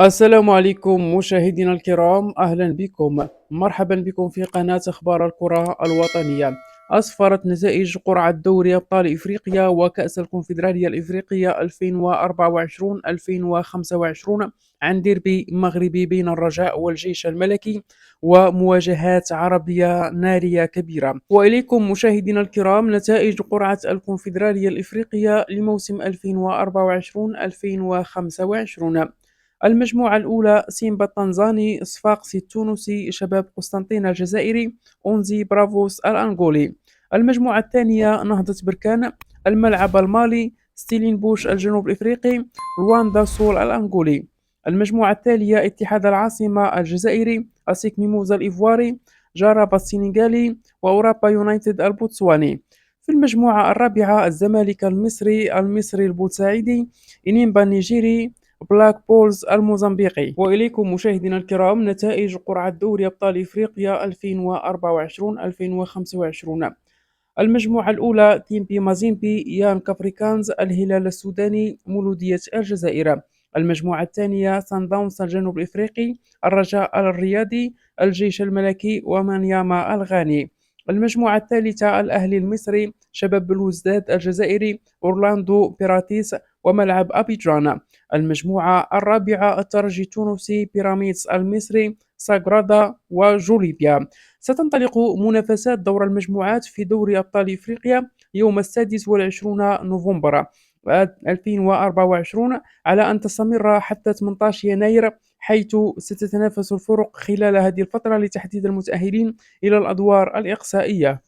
السلام عليكم مشاهدينا الكرام، أهلا بكم. مرحبا بكم في قناة أخبار الكرة الوطنية. أسفرت نتائج قرعة دوري أبطال إفريقيا وكأس الكونفدرالية الإفريقية 2024-2025 عن ديربي مغربي بين الرجاء والجيش الملكي، ومواجهات عربية نارية كبيرة. وإليكم مشاهدينا الكرام نتائج قرعة الكونفدرالية الإفريقية لموسم 2024-2025. المجموعة الأولى: سيمبا التنزاني، صفاقسي التونسي، شباب قسنطينة الجزائري، أونزي برافوس الأنغولي. المجموعة الثانية: نهضة بركان، الملعب المالي، ستيلين بوش الجنوب الإفريقي، رواندا سول الأنغولي. المجموعة التالية: اتحاد العاصمة الجزائري، أسيك ميموزا الإيفواري، جارابا السنغالي، وأوروبا يونايتد البوتسواني. في المجموعة الرابعة: الزمالك المصري البورسعيدي، إنيمبا النيجيري، بلاك بولز الموزمبيقي. وإليكم مشاهدينا الكرام نتائج قرعة دوري أبطال إفريقيا 2024-2025. المجموعة الأولى: تيمبي مازيمبي، يان كابريكانز، الهلال السوداني، مولودية الجزائر. المجموعة الثانية: سان داونز الجنوب الإفريقي، الرجاء الرياضي، الجيش الملكي، ومانياما الغاني. المجموعة الثالثة: الأهلي المصري، شباب بلوزداد الجزائري، أورلاندو بيراتيس، وملعب أبيجان. المجموعة الرابعة: الترجي التونسي، بيراميدز المصري، ساغرادا وجوليبيا. ستنطلق منافسات دور المجموعات في دوري أبطال إفريقيا يوم 26 نوفمبر 2024، على أن تستمر حتى 18 يناير، حيث ستتنافس الفرق خلال هذه الفترة لتحديد المتأهلين إلى الأدوار الإقصائية.